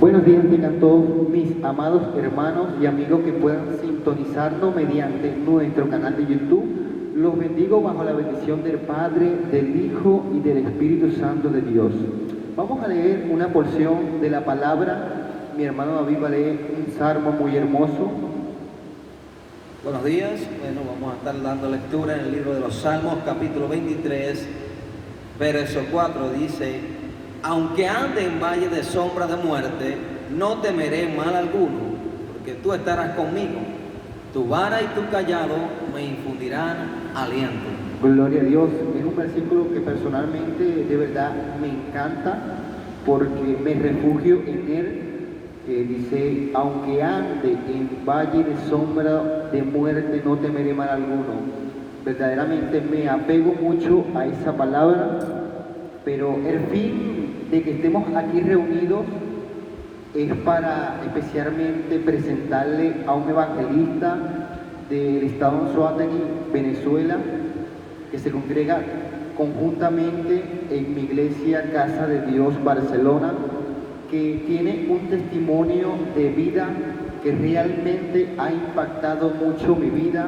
Buenos días tengan todos mis amados hermanos y amigos que puedan sintonizarnos mediante nuestro canal de YouTube. Los bendigo bajo la bendición del Padre, del Hijo y del Espíritu Santo de Dios. Vamos a leer una porción de la palabra. Mi hermano David va a leer un salmo muy hermoso. Buenos días, bueno, vamos a estar dando lectura en el libro de los Salmos, capítulo 23, verso 4, dice: aunque ande en valle de sombra de muerte, no temeré mal alguno, porque tú estarás conmigo, tu vara y tu callado me infundirán aliento. Gloria a Dios, es un versículo que personalmente de verdad me encanta, porque me refugio en él. Dice, aunque ande en valle de sombra de muerte, no temeré mal alguno. Verdaderamente me apego mucho a esa palabra, pero el fin de que estemos aquí reunidos es para especialmente presentarle a un evangelista del estado de Anzoátegui, Venezuela, que se congrega conjuntamente en mi iglesia Casa de Dios Barcelona, que tiene un testimonio de vida que realmente ha impactado mucho mi vida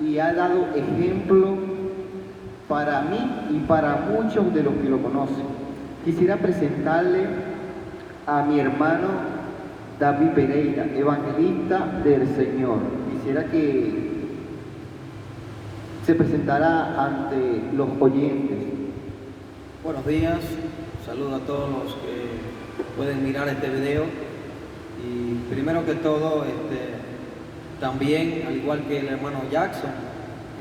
y ha dado ejemplo para mí y para muchos de los que lo conocen. Quisiera presentarle a mi hermano David Pereira, evangelista del Señor. Quisiera que se presentara ante los oyentes. Buenos días, saludo a todos los que pueden mirar este video. Y primero que todo, también, al igual que el hermano Jackson,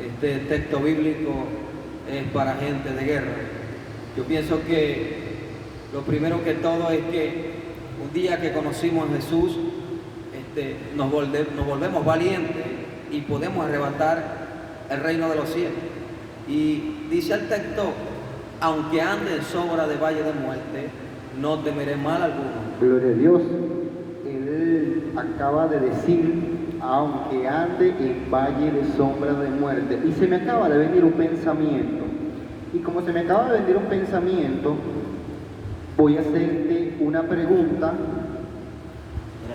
este texto bíblico es para gente de guerra. Yo pienso que lo primero que todo es que un día que conocimos a Jesús, nos volvemos valientes y podemos arrebatar el reino de los cielos. Y dice el texto: aunque ande en sombra de valle de muerte, no temeré mal alguno. Gloria a Dios. Él acaba de decir, aunque ande en valle de sombra de muerte. Y se me acaba de venir un pensamiento. Y como se me acaba de venir un pensamiento, voy a hacerte una pregunta.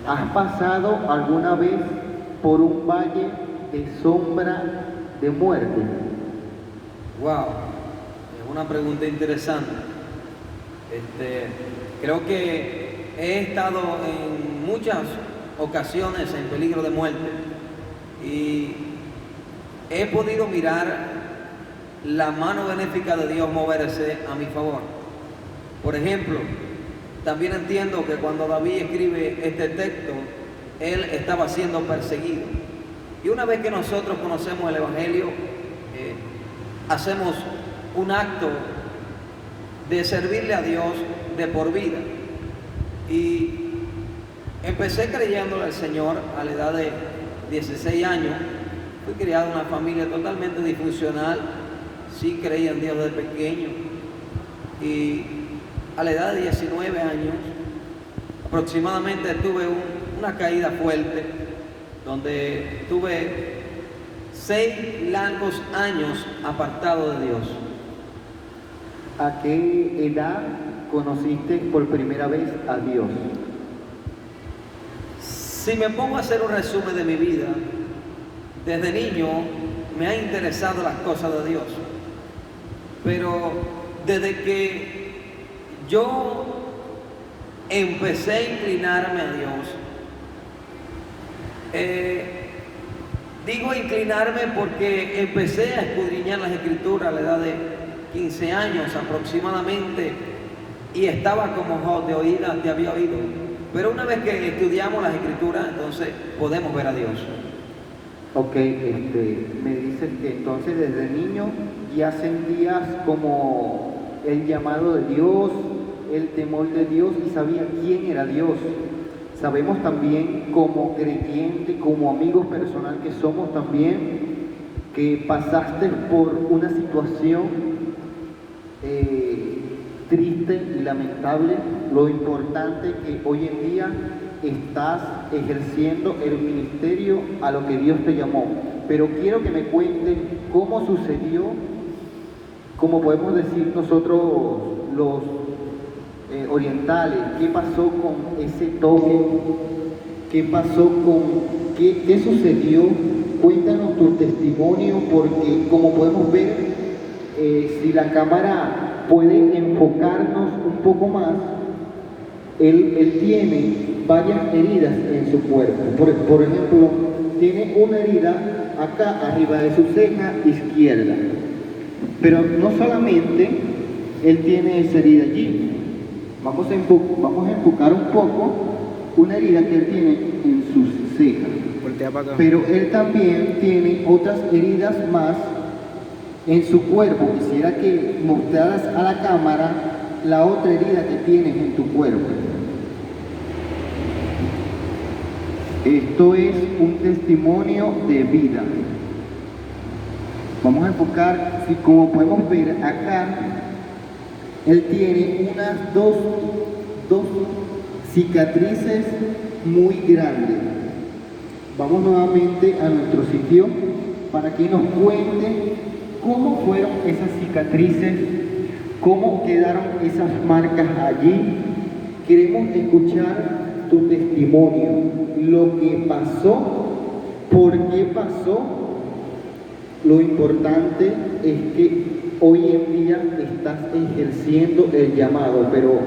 ¿Has pasado alguna vez por un valle de sombra de muerte? Wow, es una pregunta interesante. Creo que he estado en muchas ocasiones en peligro de muerte y he podido mirar la mano benéfica de Dios moverse a mi favor. Por ejemplo, también entiendo que cuando David escribe este texto, él estaba siendo perseguido. Y una vez que nosotros conocemos el Evangelio, hacemos un acto de servirle a Dios de por vida. Y empecé creyéndole al Señor a la edad de 16 años. Fui criado en una familia totalmente disfuncional. Sí creía en Dios desde pequeño. Y a la edad de 19 años, aproximadamente, tuve una caída fuerte, donde tuve 6 largos años apartado de Dios. ¿A qué edad conociste por primera vez a Dios? Si me pongo a hacer un resumen de mi vida, desde niño me han interesado las cosas de Dios, pero desde que yo empecé a inclinarme a Dios, digo inclinarme porque empecé a escudriñar las Escrituras a la edad de 15 años aproximadamente, y estaba como Job, de oídas te había oído. Pero una vez que estudiamos las Escrituras, entonces podemos ver a Dios. Ok, me dices que entonces desde niño ya sentías como el llamado de Dios, el temor de Dios, y sabías quién era Dios. Sabemos también, como creyente, como amigos personal que somos también, que pasaste por una situación triste y lamentable. Lo importante que hoy en día estás ejerciendo el ministerio a lo que Dios te llamó. Pero quiero que me cuentes cómo sucedió, como podemos decir nosotros los orientales. ¿Qué pasó con ese toque? ¿Qué pasó con qué sucedió? Cuéntanos tu testimonio, porque como podemos ver, si la cámara puede enfocarnos un poco más, él tiene varias heridas en su cuerpo. Por ejemplo, tiene una herida acá arriba de su ceja izquierda. Pero no solamente él tiene esa herida allí. Vamos a enfocar un poco una herida que él tiene en sus cejas. Pero él también tiene otras heridas más en su cuerpo. Quisiera que mostraras a la cámara la otra herida que tienes en tu cuerpo. Esto es un testimonio de vida. Vamos a enfocar, si como podemos ver acá, él tiene unas dos cicatrices muy grandes. Vamos nuevamente a nuestro sitio para que nos cuente cómo fueron esas cicatrices, cómo quedaron esas marcas allí. Queremos escuchar tu testimonio, lo que pasó, por qué pasó. Lo importante es que hoy en día estás ejerciendo el llamado, pero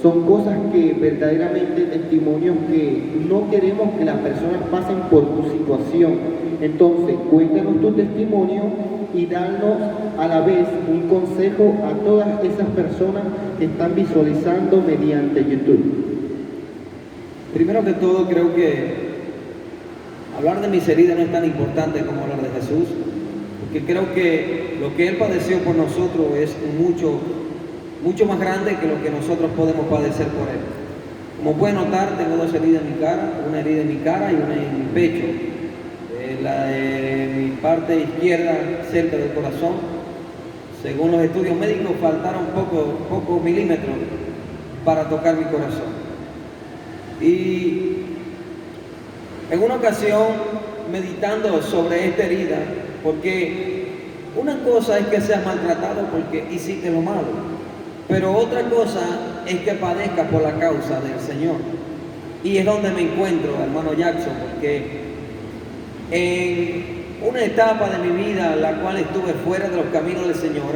son cosas que verdaderamente, testimonios que no queremos que las personas pasen por tu situación. Entonces, cuéntanos tu testimonio y danos a la vez un consejo a todas esas personas que están visualizando mediante YouTube. Primero que todo, creo que hablar de mis heridas no es tan importante como hablar de Jesús, porque creo que lo que Él padeció por nosotros es mucho más grande que lo que nosotros podemos padecer por Él. Como pueden notar, tengo dos heridas en mi cara, una herida en mi cara y una en mi pecho. La de mi parte izquierda, cerca del corazón, según los estudios médicos, faltaron pocos milímetros para tocar mi corazón. Y en una ocasión, meditando sobre esta herida, porque una cosa es que seas maltratado porque hiciste lo malo, pero otra cosa es que padezcas por la causa del Señor. Y es donde me encuentro, hermano Jackson, porque en una etapa de mi vida en la cual estuve fuera de los caminos del Señor,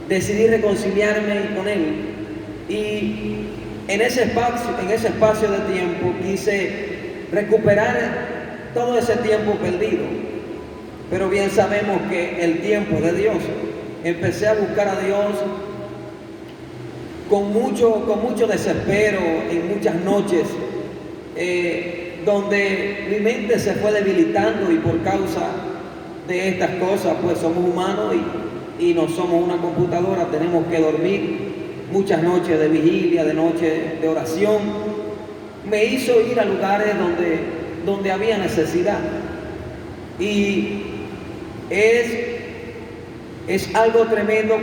decidí reconciliarme con Él. Y en ese espacio de tiempo quise recuperar todo ese tiempo perdido. Pero bien sabemos que el tiempo de Dios, empecé a buscar a Dios con mucho desespero en muchas noches, donde mi mente se fue debilitando, y por causa de estas cosas, pues somos humanos y no somos una computadora, tenemos que dormir. Muchas noches de vigilia, de noche de oración, me hizo ir a lugares donde había necesidad. Y es algo tremendo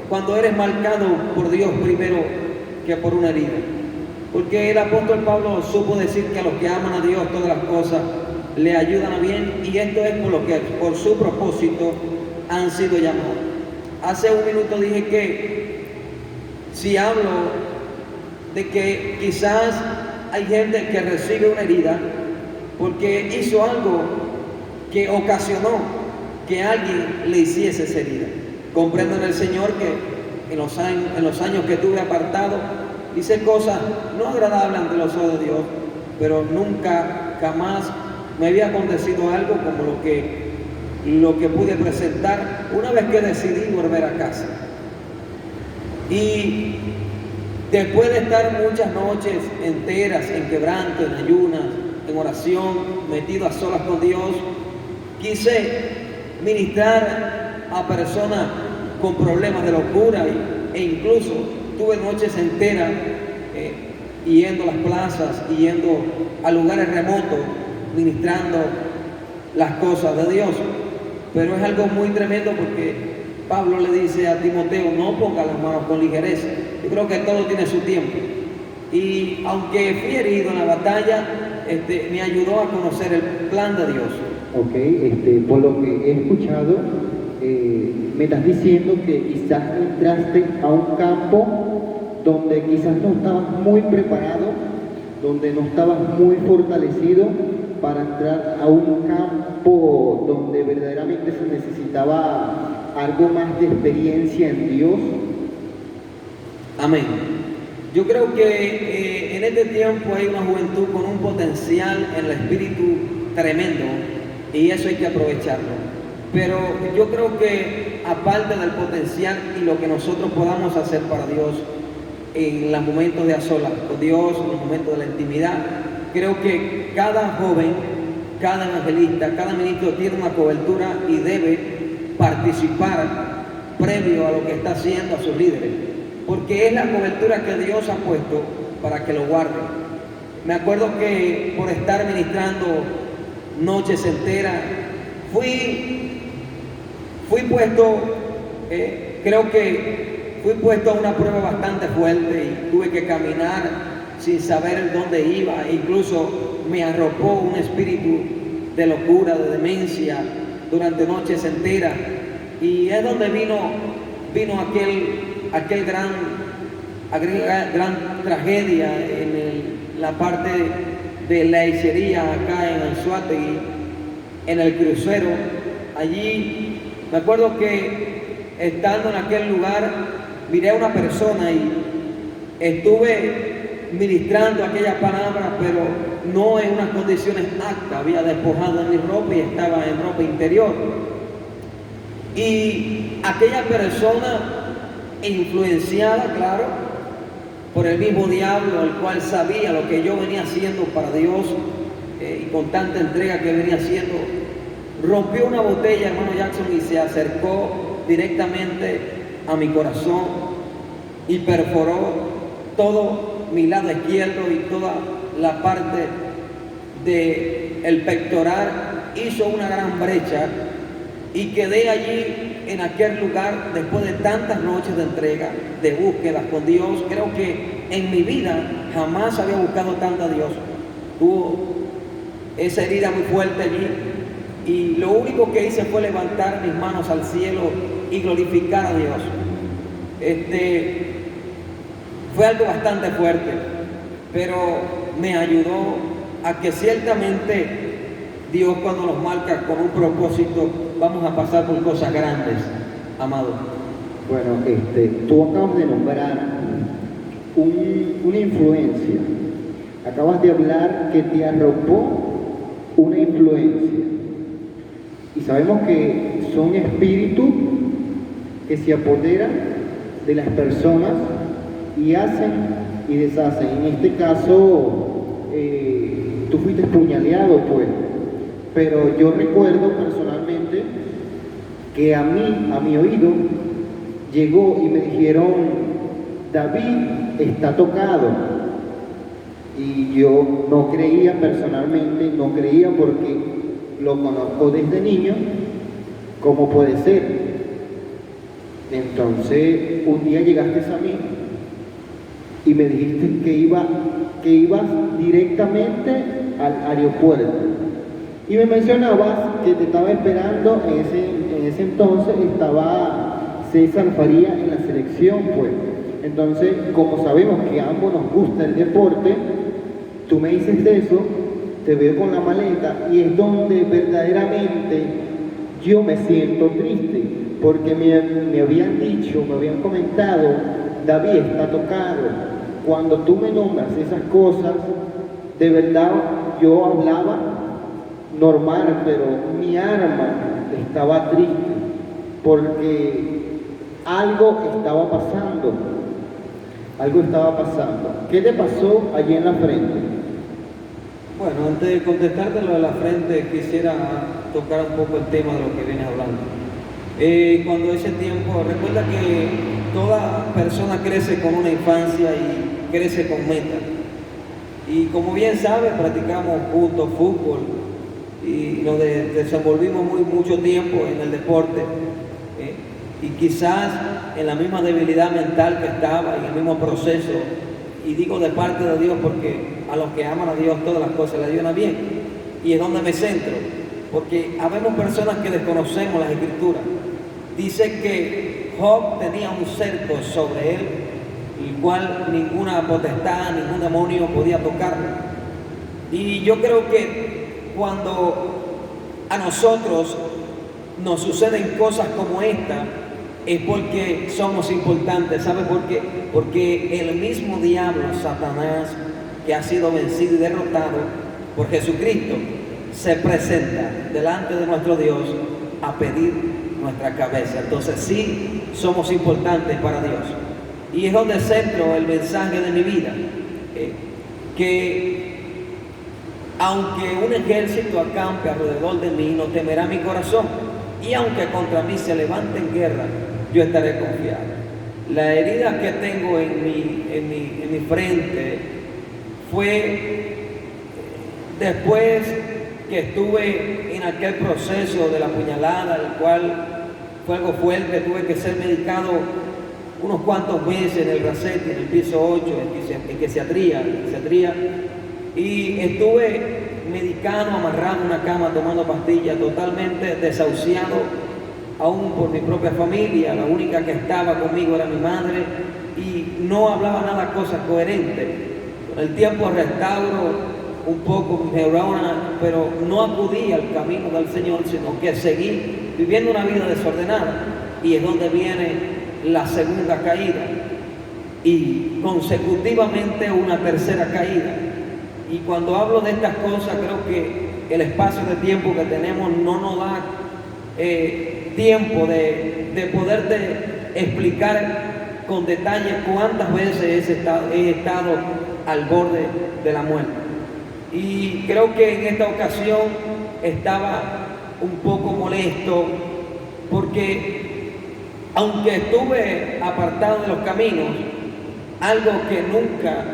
cuando eres marcado por Dios primero que por una herida. Porque el apóstol Pablo supo decir que a los que aman a Dios todas las cosas le ayudan a bien, y esto es por lo que por su propósito han sido llamados. Hace un minuto dije que si hablo de que quizás hay gente que recibe una herida porque hizo algo que ocasionó que alguien le hiciese esa herida. Comprendo en el Señor que en los años que tuve apartado, hice cosas no agradables ante los ojos de Dios, pero nunca, jamás me había acontecido algo como lo que pude presentar una vez que decidí volver a casa. Y después de estar muchas noches enteras en quebranto, en ayunas, en oración, metido a solas con Dios, quise ministrar a personas con problemas de locura, e incluso tuve noches enteras yendo a las plazas, yendo a lugares remotos, ministrando las cosas de Dios. Pero es algo muy tremendo, porque Pablo le dice a Timoteo: no ponga las manos con ligereza. Yo creo que todo tiene su tiempo. Y aunque fui herido en la batalla, me ayudó a conocer el plan de Dios. Ok, por lo que he escuchado, me estás diciendo que quizás entraste a un campo donde quizás no estabas muy preparado, donde no estabas muy fortalecido para entrar a un campo donde verdaderamente se necesitaba algo más de experiencia en Dios? Amén. Yo creo que en este tiempo hay una juventud con un potencial en el espíritu tremendo y eso hay que aprovecharlo. Pero yo creo que aparte del potencial y lo que nosotros podamos hacer para Dios en los momentos de a solas con Dios, en los momentos de la intimidad, creo que cada joven, cada evangelista, cada ministro tiene una cobertura y debe participar previo a lo que está haciendo a sus líderes, porque es la cobertura que Dios ha puesto para que lo guarden. Me acuerdo que por estar ministrando noches enteras, fui puesto, creo que fui puesto a una prueba bastante fuerte y tuve que caminar sin saber dónde iba. Incluso me arropó un espíritu de locura, de demencia durante noches enteras. Y es donde vino aquel gran tragedia en la parte de la hechicería acá en Anzoátegui, en el crucero. Allí me acuerdo que estando en aquel lugar miré a una persona y estuve ministrando aquellas palabras, pero no en unas condiciones aptas. Había despojado de mi ropa y estaba en ropa interior. Y aquella persona, influenciada, claro, por el mismo diablo, el cual sabía lo que yo venía haciendo para Dios y con tanta entrega que venía haciendo, rompió una botella, hermano Jackson, y se acercó directamente a mi corazón y perforó todo mi lado izquierdo y toda la parte del pectoral, hizo una gran brecha y quedé allí en aquel lugar después de tantas noches de entrega, de búsqueda con Dios. Creo que en mi vida jamás había buscado tanto a Dios. Tuvo esa herida muy fuerte allí y lo único que hice fue levantar mis manos al cielo y glorificar a Dios. Fue algo bastante fuerte, pero me ayudó a que ciertamente Dios, cuando nos marca con un propósito, vamos a pasar por cosas grandes, amado. Bueno, tú acabas de nombrar una influencia. Acabas de hablar que te arropó una influencia. Y sabemos que son espíritus que se apoderan de las personas y hacen y deshacen. En este caso, tú fuiste puñaleado, pues. Pero yo recuerdo personalmente que a mi oído llegó y me dijeron: David está tocado. Y yo no creía personalmente, no creía porque lo conozco desde niño. ¿Cómo puede ser? Entonces un día llegaste a mí y me dijiste que ibas directamente al aeropuerto. Y me mencionabas que te estaba esperando, en ese entonces estaba César Faría en la selección, pues. Entonces, como sabemos que a ambos nos gusta el deporte, tú me dices de eso, te veo con la maleta y es donde verdaderamente yo me siento triste, porque me habían dicho, me habían comentado: David está tocado. Cuando tú me nombras esas cosas, de verdad yo hablaba normal, pero mi alma estaba triste porque algo estaba pasando. ¿Qué te pasó allí en la frente? Bueno, antes de contestarte lo de la frente, quisiera tocar un poco el tema de lo que vienes hablando. Cuando ese tiempo, recuerda que toda persona crece con una infancia y crece con metas. Y como bien sabes, practicamos juntos fútbol y nos desenvolvimos mucho tiempo en el deporte. Y quizás en la misma debilidad mental que estaba, en el mismo proceso, y digo de parte de Dios porque a los que aman a Dios todas las cosas les vienen bien, y es donde me centro, porque habemos personas que desconocemos las Escrituras. Dice que Job tenía un cerco sobre él el cual ninguna potestad, ningún demonio podía tocarlo. Y yo creo que cuando a nosotros nos suceden cosas como esta, es porque somos importantes. ¿Sabe por qué? Porque el mismo diablo, Satanás, que ha sido vencido y derrotado por Jesucristo, se presenta delante de nuestro Dios a pedir nuestra cabeza. Entonces sí somos importantes para Dios. Y es donde centro el mensaje de mi vida, que aunque un ejército acampe alrededor de mí, no temerá mi corazón, y aunque contra mí se levante en guerra, yo estaré confiado. La herida que tengo en mi frente fue después que estuve en aquel proceso de la puñalada, el cual fue algo fuerte. Tuve que ser medicado unos cuantos meses en el Racetti, en el piso 8, en psiquiatría, y estuve medicado, amarrado en una cama, tomando pastillas, totalmente desahuciado, aún por mi propia familia. La única que estaba conmigo era mi madre, y no hablaba nada cosas coherentes. Con el tiempo restauro un poco mis neuronas, pero no acudí al camino del Señor, sino que seguí viviendo una vida desordenada. Y es donde viene la segunda caída, y consecutivamente una tercera caída. Y cuando hablo de estas cosas, creo que el espacio de tiempo que tenemos no nos da tiempo de poderte explicar con detalle cuántas veces he estado al borde de la muerte. Y creo que en esta ocasión estaba un poco molesto, porque aunque estuve apartado de los caminos, algo que nunca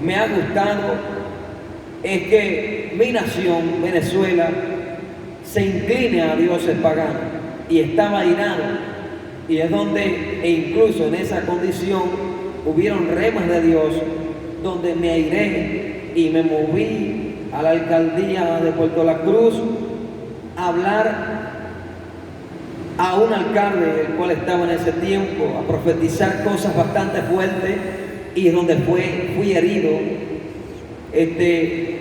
me ha gustado es que mi nación, Venezuela, se incline a dioses paganos, y estaba irado. Y es donde, e incluso en esa condición, hubieron remas de Dios, donde me airé y me moví a la alcaldía de Puerto La Cruz a hablar a un alcalde, el cual estaba en ese tiempo, a profetizar cosas bastante fuertes, y es donde fui herido.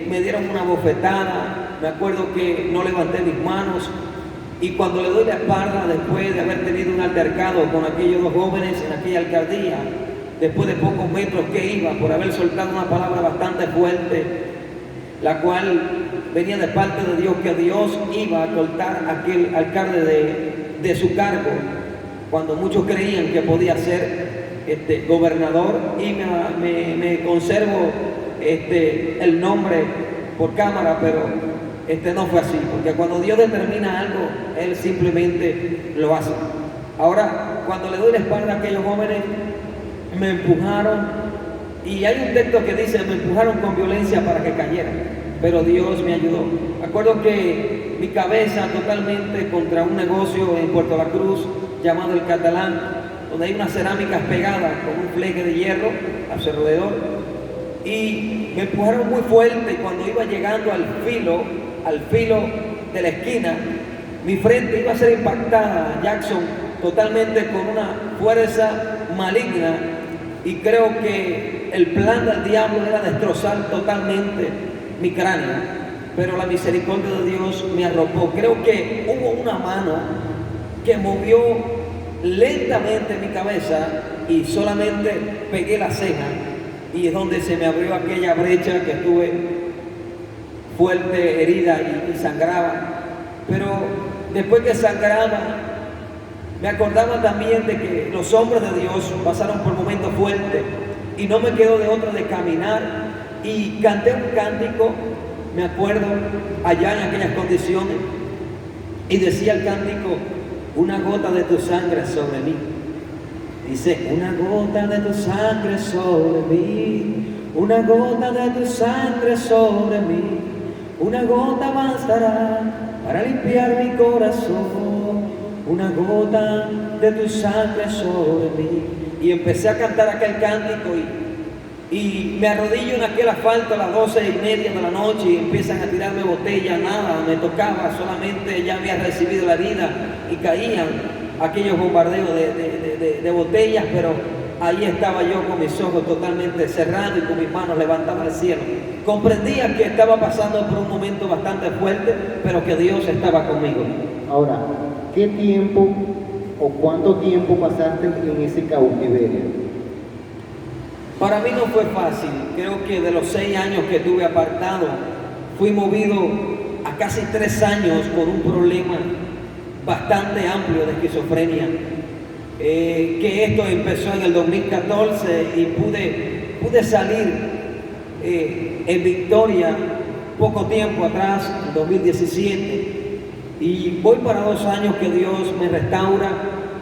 Me dieron una bofetada, me acuerdo que no levanté mis manos, y cuando le doy la espalda, después de haber tenido un altercado con aquellos dos jóvenes en aquella alcaldía, después de pocos metros que iba, por haber soltado una palabra bastante fuerte, la cual venía de parte de Dios, que Dios iba a cortar a aquel alcalde de su cargo, cuando muchos creían que podía ser gobernador, y me conservo el nombre por cámara, pero no fue así, porque cuando Dios determina algo, Él simplemente lo hace. Ahora, cuando le doy la espalda a aquellos jóvenes, me empujaron, y hay un texto que dice: me empujaron con violencia para que cayeran, pero Dios me ayudó. Me acuerdo que mi cabeza totalmente contra un negocio en Puerto La Cruz llamado El Catalán, donde hay unas cerámicas pegadas con un fleque de hierro a su alrededor, y me empujaron muy fuerte. Cuando iba llegando al filo de la esquina, mi frente iba a ser impactada, Jackson, totalmente con una fuerza maligna, y creo que el plan del diablo era destrozar totalmente mi cráneo, pero la misericordia de Dios me arropó. Creo que hubo una mano que movió lentamente mi cabeza, y solamente pegué la ceja, y es donde se me abrió aquella brecha que estuve fuerte, herida, y sangraba. Pero después que sangraba, me acordaba también de que los hombres de Dios pasaron por momentos fuertes, y no me quedó de otra de caminar, y canté un cántico, me acuerdo, allá en aquellas condiciones, y decía el cántico: una gota de tu sangre sobre mí. Dice: una gota de tu sangre sobre mí, una gota de tu sangre sobre mí, una gota bastará para limpiar mi corazón, una gota de tu sangre sobre mí. Y empecé a cantar aquel cántico, y me arrodillo en aquel asfalto a las 12:30 de la noche, y empiezan a tirarme botellas. Nada me tocaba, solamente ya había recibido la herida, y caían aquellos bombardeos de botellas, pero ahí estaba yo con mis ojos totalmente cerrados y con mis manos levantadas al cielo. Comprendía que estaba pasando por un momento bastante fuerte, pero que Dios estaba conmigo. Ahora, ¿qué tiempo o cuánto tiempo pasaste en ese cautiverio? Para mí no fue fácil. Creo que de los 6 años que tuve apartado, fui movido a casi 3 años con un problema bastante amplio de esquizofrenia. Que esto empezó en el 2014 y pude salir en victoria poco tiempo atrás, en 2017. Y voy para 2 años que Dios me restaura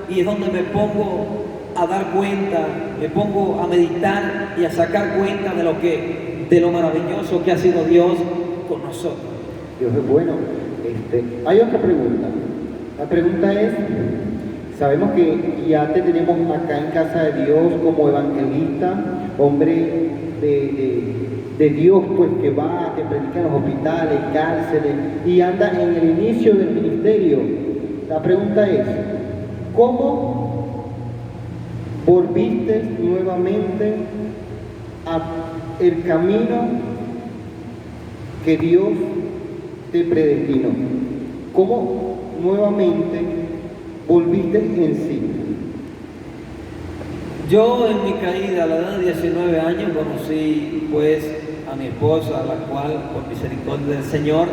y es donde me pongo a dar cuenta, me pongo a meditar y a sacar cuenta de lo maravilloso que ha sido Dios con nosotros. Dios es bueno. Hay otra pregunta. La pregunta es, sabemos que ya te tenemos acá en Casa de Dios como evangelista, hombre de Dios, pues que va, que predica en los hospitales, cárceles y anda en el inicio del ministerio. La pregunta es, ¿cómo volviste nuevamente al camino que Dios te predestinó? ¿Cómo nuevamente volviste en sí? Yo en mi caída a la edad de 19 años conocí pues a mi esposa, a la cual por misericordia del Señor,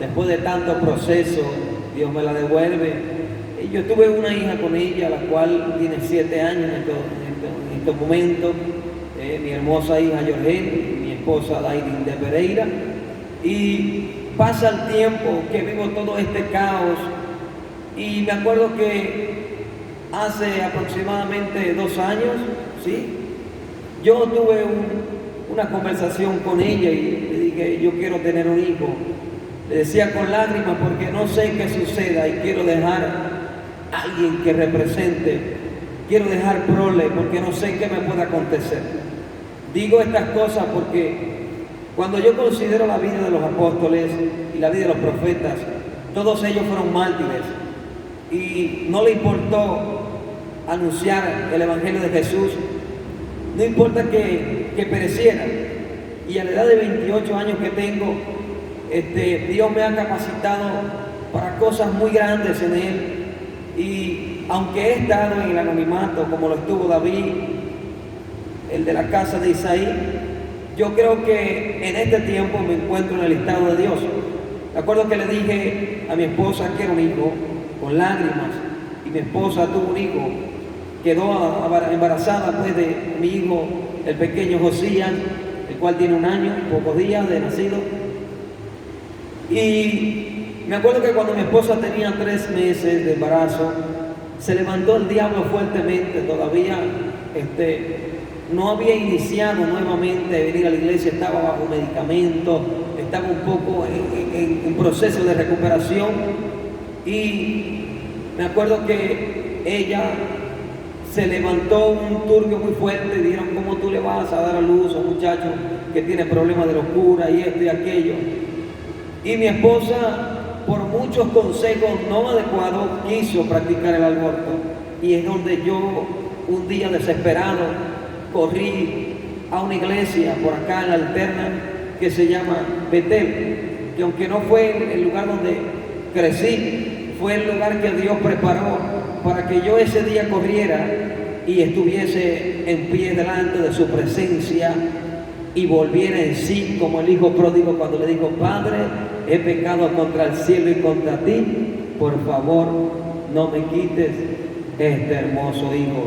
después de tanto proceso, Dios me la devuelve. Y yo tuve una hija con ella, la cual tiene 7 años en estos momentos, mi hermosa hija Jorgen, mi esposa Dairin de Pereira. Y pasa el tiempo que vivo todo este caos y me acuerdo que hace aproximadamente 2 años, ¿sí? Yo tuve una conversación con ella y le dije, yo quiero tener un hijo. Le decía con lágrimas porque no sé qué suceda y quiero dejar a alguien que represente, quiero dejar prole porque no sé qué me pueda acontecer. Digo estas cosas porque cuando yo considero la vida de los apóstoles y la vida de los profetas, todos ellos fueron mártires y no le importó anunciar el Evangelio de Jesús, no importa que perecieran. Y a la edad de 28 años que tengo, Dios me ha capacitado para cosas muy grandes en Él. Y aunque he estado en el anonimato, como lo estuvo David, el de la casa de Isaí, yo creo que en este tiempo me encuentro en el estado de Dios. Me acuerdo que le dije a mi esposa que era un hijo, con lágrimas, y mi esposa tuvo un hijo, quedó embarazada pues de mi hijo, el pequeño Josías, el cual tiene 1 año y pocos días de nacido. Y me acuerdo que cuando mi esposa tenía 3 meses de embarazo, se levantó el diablo fuertemente. Todavía no había iniciado nuevamente a venir a la iglesia, estaba bajo medicamento, estaba un poco en proceso de recuperación. Y me acuerdo que ella se levantó un turbio muy fuerte y dijeron, ¿cómo tú le vas a dar a luz a un muchacho que tiene problemas de locura y esto y aquello? Y mi esposa, por muchos consejos no adecuados, quiso practicar el aborto. Y es donde yo, un día desesperado, corrí a una iglesia por acá en la Alterna que se llama Betel, que aunque no fue el lugar donde crecí, fue el lugar que Dios preparó para que yo ese día corriera y estuviese en pie delante de su presencia y volviera en sí como el hijo pródigo cuando le dijo, Padre, he pecado contra el cielo y contra ti, por favor no me quites este hermoso hijo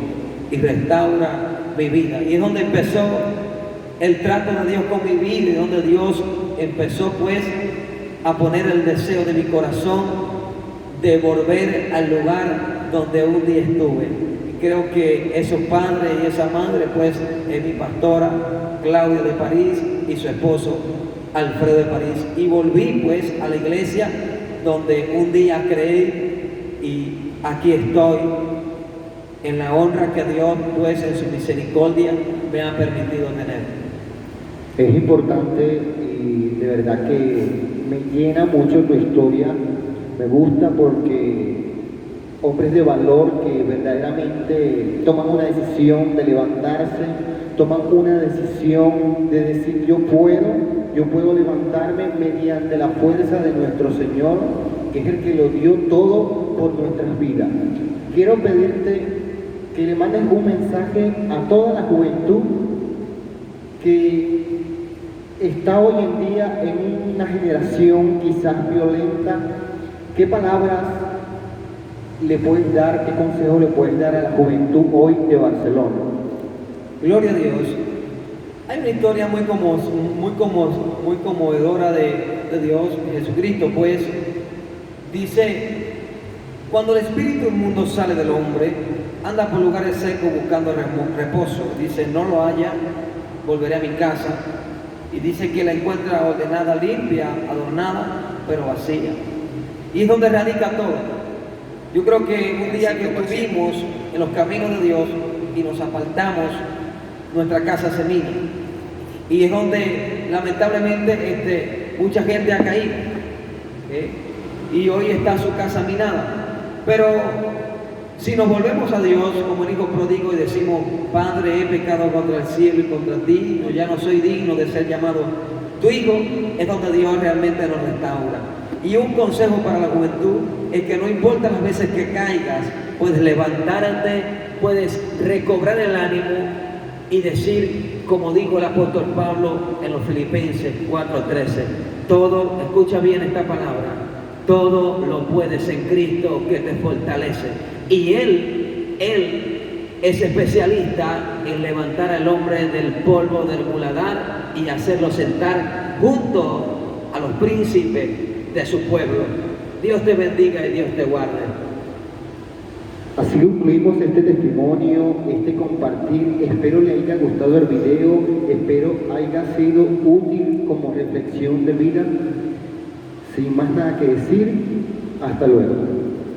y restaura mi vida. Y es donde empezó el trato de Dios con mi vida y donde Dios empezó pues a poner el deseo de mi corazón de volver al lugar donde un día estuve. Y creo que esos padres y esa madre pues es mi pastora Claudia de París y su esposo Alfredo de París. Y volví pues a la iglesia donde un día creí y aquí estoy en la honra que Dios pues en su misericordia me ha permitido tener. Es importante y de verdad que me llena mucho tu historia. Me gusta porque hombres de valor que verdaderamente toman una decisión de levantarse, toman una decisión de decir yo puedo levantarme mediante la fuerza de nuestro Señor, que es el que lo dio todo por nuestras vidas. Quiero pedirte que le mandes un mensaje a toda la juventud que está hoy en día en una generación quizás violenta. ¿Qué palabras le puedes dar, qué consejo le puedes dar a la juventud hoy de Barcelona? Gloria a Dios. Hay una historia muy conmovedora de Dios, Jesucristo, pues dice, cuando el espíritu inmundo sale del hombre, anda por lugares secos buscando reposo. Dice, no lo halla, volveré a mi casa. Y dice que la encuentra ordenada, limpia, adornada, pero vacía. Y es donde radica todo. Yo creo que un día que estuvimos en los caminos de Dios y nos apartamos, nuestra casa se mina. Y es donde lamentablemente mucha gente ha caído. Y hoy está su casa minada. Pero si nos volvemos a Dios como el hijo pródigo y decimos, Padre, he pecado contra el cielo y contra ti, ya no soy digno de ser llamado tu hijo, es donde Dios realmente nos restaura. Y un consejo para la juventud es que no importa las veces que caigas, puedes levantarte, puedes recobrar el ánimo y decir, como dijo el apóstol Pablo en los Filipenses 4:13, todo, escucha bien esta palabra, todo lo puedes en Cristo que te fortalece. Y Él es especialista en levantar al hombre del polvo del muladar y hacerlo sentar junto a los príncipes de su pueblo. Dios te bendiga y Dios te guarde. Así concluimos este testimonio, este compartir. Espero le haya gustado el video, espero haya sido útil como reflexión de vida. Sin más nada que decir, hasta luego.